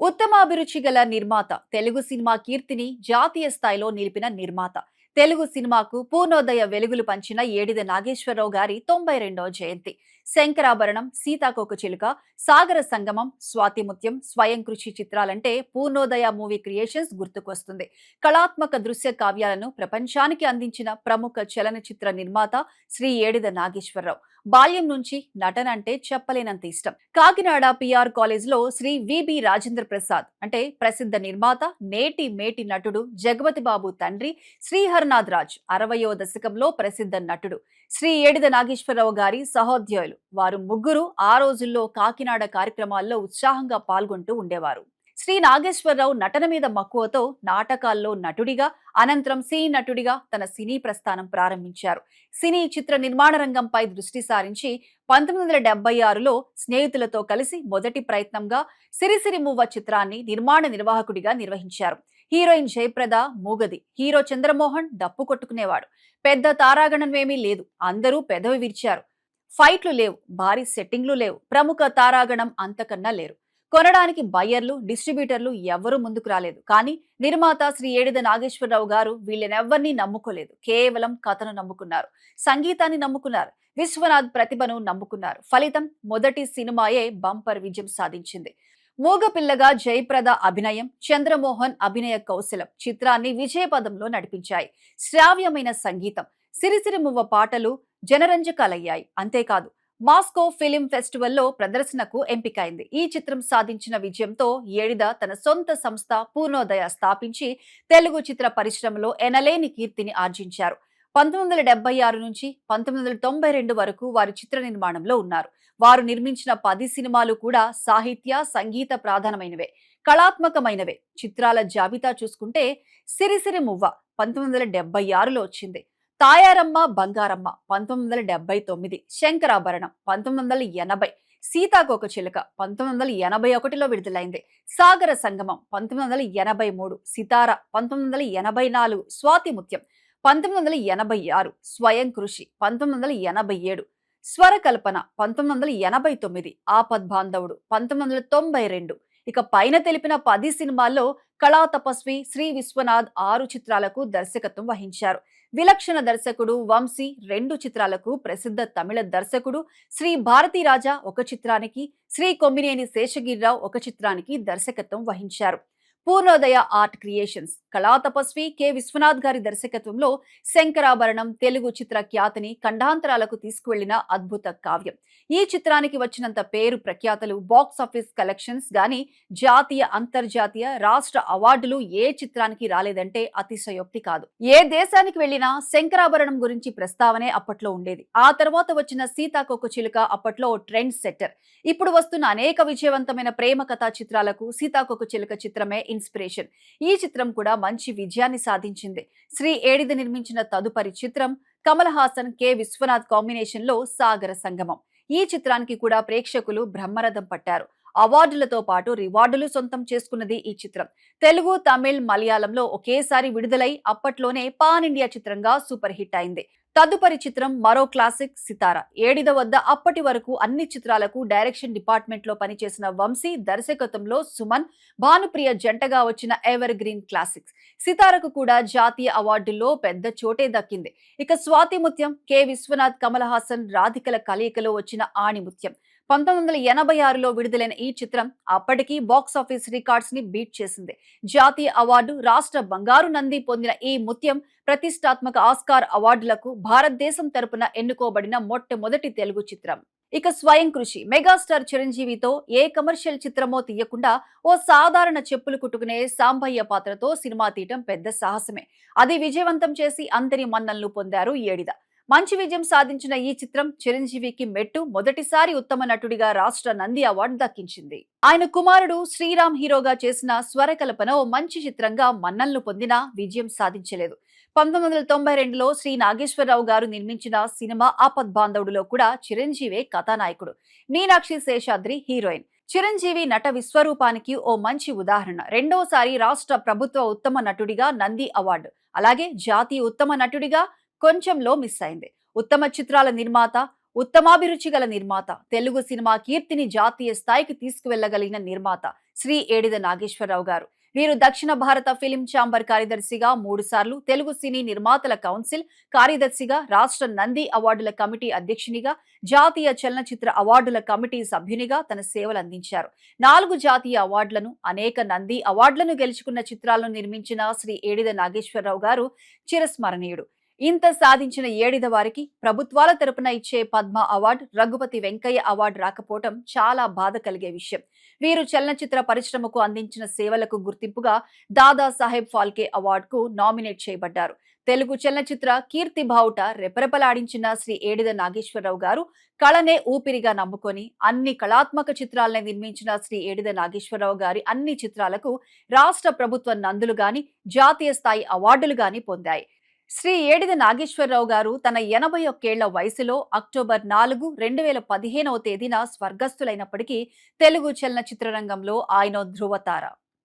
ఉత్తమాభిరుచి గల నిర్మాత, తెలుగు సినిమా కీర్తిని జాతీయ స్థాయిలో నిలిపిన నిర్మాత, తెలుగు సినిమాకు పూర్ణోదయ వెలుగులు పంచిన ఏడిద నాగేశ్వరరావు గారి 92వ జయంతి. శంకరాభరణం, సీతాకోకచిలుక, సాగర సంగమం, స్వాతిముత్యం, స్వయం కృషి చిత్రాలంటే పూర్ణోదయ మూవీ క్రియేషన్స్ గుర్తుకొస్తుంది. కళాత్మక దృశ్య కావ్యాలను ప్రపంచానికి అందించిన ప్రముఖ చలనచిత్ర నిర్మాత శ్రీ ఏడిద నాగేశ్వరరావు. బాల్యం నుంచి నటన అంటే చెప్పలేనంత ఇష్టం. కాకినాడ పిఆర్ కాలేజ్ లో శ్రీ విబి రాజేంద్ర ప్రసాద్ అంటే ప్రసిద్ధ నిర్మాత, నేటి మేటి నటుడు జగపతి బాబు తండ్రి శ్రీహర్నాథ్ రాజ్ 60వ దశకంలో ప్రసిద్ధ నటుడు శ్రీ ఏడిద నాగేశ్వరరావు గారి సహోద్యోగులు. వారు ముగ్గురు ఆ రోజుల్లో కాకినాడ కార్యక్రమాల్లో ఉత్సాహంగా పాల్గొంటూ ఉండేవారు. శ్రీ నాగేశ్వరరావు నటన మీద మక్కువతో నాటకాల్లో నటుడిగా, అనంతరం సినీ నటుడిగా తన సినీ ప్రస్థానం ప్రారంభించారు. సినీ చిత్ర నిర్మాణ రంగంపై దృష్టి సారించి 1976లో స్నేహితులతో కలిసి మొదటి ప్రయత్నంగా సిరిసిరి మువ్వ చిత్రాన్ని నిర్మాణ నిర్వాహకుడిగా నిర్వహించారు. హీరోయిన్ జయప్రద మూగది, హీరో చంద్రమోహన్ డప్పు కొట్టుకునేవాడు. పెద్ద తారాగణమేమీ లేదు, అందరూ పెదవి విరిచారు. ఫైట్లు లేవు, భారీ సెట్టింగ్లు లేవు, ప్రముఖ తారాగణం అంతకన్నా లేరు. కొనడానికి బయ్యర్లు, డిస్ట్రిబ్యూటర్లు ఎవ్వరూ ముందుకు రాలేదు. కానీ నిర్మాత శ్రీ ఏడిద నాగేశ్వరరావు గారు వీళ్ళనెవ్వరినీ నమ్ముకోలేదు. కేవలం కథను నమ్ముకున్నారు, సంగీతాన్ని నమ్ముకున్నారు, విశ్వనాథ్ ప్రతిభను నమ్ముకున్నారు. ఫలితం మొదటి సినిమాయే బంపర్ విజయం సాధించింది. మూగపిల్లగా జయప్రద అభినయం, చంద్రమోహన్ అభినయ కౌశలం చిత్రాన్ని విజయపదంలో నడిపించాయి. శ్రావ్యమైన సంగీతం, సిరిసిరి మువ్వ పాటలు జనరంజకాలయ్యాయి. అంతేకాదు, మాస్కో ఫిలిం ఫెస్టివల్లో ప్రదర్శనకు ఎంపికైంది. ఈ చిత్రం సాధించిన విజయంతో ఏడిద తన సొంత సంస్థ పూర్ణోదయ స్థాపించి తెలుగు చిత్ర పరిశ్రమలో ఎనలేని కీర్తిని ఆర్జించారు. 1976 నుంచి 1992 వరకు వారు చిత్ర నిర్మాణంలో ఉన్నారు. వారు నిర్మించిన 10 సినిమాలు కూడా సాహిత్య, సంగీత ప్రధానమైనవే, కళాత్మకమైనవే. చిత్రాల జాబితా చూసుకుంటే సిరిసిరి మువ్వ 1976లో వచ్చింది, తాయారమ్మ బంగారమ్మ 1979, శంకరాభరణం 1980, సీతాకోకచిలుక 1981లో విడుదలైంది, సాగర సంగమం 1983, సితార 1984, స్వాతిముత్యం 1986, స్వయం కృషి 1987, స్వరకల్పన 1989, ఆపద్బాంధవుడు 1992. ఇక పైన తెలిపిన 10 సినిమాల్లో కళా తపస్వి శ్రీ విశ్వనాథ్ 6 చిత్రాలకు దర్శకత్వం వహించారు. విలక్షణ దర్శకుడు వంశీ 2 చిత్రాలకు, ప్రసిద్ధ తమిళ దర్శకుడు శ్రీ భారతీ రాజా 1 చిత్రానికి, శ్రీ కొమ్మినేని శేషగిరిరావు 1 చిత్రానికి దర్శకత్వం వహించారు. పూర్ణోదయ ఆర్ట్ క్రియేషన్స్ కళా తపస్వి కె విశ్వనాథ్ గారి దర్శకత్వంలో శంకరాభరణం తెలుగు చిత్ర ఖ్యాతిని ఖండాంతరాలకు తీసుకువెళ్లిన అద్భుత కావ్యం. ఈ చిత్రానికి వచ్చినంత పేరు ప్రఖ్యాతలు, బాక్స్ ఆఫీస్ కలెక్షన్స్ గాని జాతీయ, అంతర్జాతీయ, రాష్ట్ర అవార్డులు ఏ చిత్రానికి రాలేదంటే అతిశయోక్తి కాదు. ఏ దేశానికి వెళ్లినా శంకరాభరణం గురించి ప్రస్తావనే అప్పట్లో ఉండేది. ఆ తర్వాత వచ్చిన సీతాకోకచిలుక అప్పట్లో ట్రెండ్ సెట్టర్. ఇప్పుడు వస్తున్న అనేక విజయవంతమైన ప్రేమ కథా చిత్రాలకు సీతాకోకచిలుక చిత్రమే ఇన్స్పిరేషన్. ఈ చిత్రం కూడా మంచి విజయాన్ని సాధించింది. శ్రీ ఏడిద నిర్మించిన తదుపరి చిత్రం కమల్ హాసన్ కె విశ్వనాథ్ కాంబినేషన్ లో సాగర సంగమం. ఈ చిత్రానికి కూడా ప్రేక్షకులు బ్రహ్మరథం పట్టారు. అవార్డులతో పాటు రివార్డులు సొంతం చేసుకున్నది ఈ చిత్రం. తెలుగు, తమిళ్, మలయాళంలో ఒకేసారి విడుదలై అప్పట్లోనే పాన్ ఇండియా చిత్రంగా సూపర్ హిట్ అయింది. తదుపరి చిత్రం మరో క్లాసిక్, సితార. ఏడిద వద్ద అప్పటి వరకు అన్ని చిత్రాలకు డైరెక్షన్ డిపార్ట్మెంట్ లో పనిచేసిన వంశీ దర్శకత్వంలో సుమన్, భానుప్రియ జంటగా వచ్చిన ఎవర్ గ్రీన్ క్లాసిక్స్. సితారకు కూడా జాతీయ అవార్డుల్లో పెద్ద చోటే దక్కింది. ఇక స్వాతిముత్యం కె విశ్వనాథ్, కమల్ హాసన్, రాధికల కలయికలో వచ్చిన ఆణిముత్యం. 1986లో విడుదలైన ఈ చిత్రం అప్పటికీ బాక్సాఫీస్ రికార్డ్స్ ని బీట్ చేసింది. జాతీయ అవార్డు, రాష్ట్ర బంగారు నంది పొందిన ఈ ముత్యం ప్రతిష్టాత్మక ఆస్కార్ అవార్డులకు భారతదేశం తరపున ఎన్నుకోబడిన మొట్టమొదటి తెలుగు చిత్రం. ఇక స్వయం కృషి మెగాస్టార్ చిరంజీవితో ఏ కమర్షియల్ చిత్రమో తీయకుండా ఓ సాధారణ చెప్పులు కుట్టుకునే సాంబయ్య పాత్రతో సినిమా తీయటం పెద్ద సాహసమే. అది విజయవంతం చేసి అందరి మన్ననలు పొందారు ఏడిద. మంచి విజయం సాధించిన ఈ చిత్రం చిరంజీవికి మెట్టు, మొదటిసారి ఉత్తమ నటుడిగా రాష్ట్ర నంది అవార్డు దక్కించింది. ఆయన కుమారుడు శ్రీరామ్ హీరోగా చేసిన స్వరకల్పన ఓ మంచి చిత్రంగా మన్ననలు పొందినా విజయం సాధించలేదు. 1992లో శ్రీ నాగేశ్వరరావు గారు నిర్మించిన సినిమా ఆపద్బాంధవుడులో కూడా చిరంజీవే కథానాయకుడు, మీనాక్షి శేషాద్రి హీరోయిన్. చిరంజీవి నట విశ్వరూపానికి ఓ మంచి ఉదాహరణ. రెండోసారి రాష్ట్ర ప్రభుత్వ ఉత్తమ నటుడిగా నంది అవార్డు, అలాగే జాతీయ ఉత్తమ నటుడిగా కొంచెంలో మిస్ అయింది. ఉత్తమ చిత్రాల నిర్మాత, ఉత్తమాభిరుచి గల నిర్మాత, తెలుగు సినిమా కీర్తిని జాతీయ స్థాయికి తీసుకువెళ్లగలిగిన నిర్మాత శ్రీ ఏడిద నాగేశ్వరరావు గారు. వీరు దక్షిణ భారత ఫిలిం ఛాంబర్ కార్యదర్శిగా 3 సార్లు, తెలుగు సినీ నిర్మాతల కౌన్సిల్ కార్యదర్శిగా, రాష్ట్ర నంది అవార్డుల కమిటీ అధ్యక్షునిగా, జాతీయ చలనచిత్ర అవార్డుల కమిటీ సభ్యునిగా తన సేవలు అందించారు. 4 జాతీయ అవార్డులను, అనేక నంది అవార్డులను గెలుచుకున్న చిత్రాలను నిర్మించిన శ్రీ ఏడిద నాగేశ్వరరావు గారు చిరస్మరణీయుడు. ఇంత సాధించిన ఏడిద వారికి ప్రభుత్వాల తరపున ఇచ్చే పద్మ అవార్డు, రఘుపతి వెంకయ్య అవార్డు రాకపోవటం చాలా బాధ కలిగే విషయం. వీరు చలనచిత్ర పరిశ్రమకు అందించిన సేవలకు గుర్తింపుగా దాదాసాహెబ్ ఫాల్కే అవార్డుకు నామినేట్ చేయబడ్డారు. తెలుగు చలనచిత్ర కీర్తి బావుట రెపరెపలాడించిన శ్రీ ఏడిద నాగేశ్వరరావు గారు కళనే ఊపిరిగా నమ్ముకొని అన్ని కళాత్మక చిత్రాలను నిర్మించిన శ్రీ ఏడిద నాగేశ్వరరావు గారి అన్ని చిత్రాలకు రాష్ట్ర ప్రభుత్వ నందులు గాని, జాతీయ స్థాయి అవార్డులు గాని పొందాయి. శ్రీ ఏడిద నాగేశ్వరరావు గారు తన 81 ఏళ్ల వయసులో అక్టోబర్ 4, 2015వ తేదీన స్వర్గస్థులైనప్పటికీ తెలుగు చలనచిత్ర రంగంలో ఆయన ధృవతార.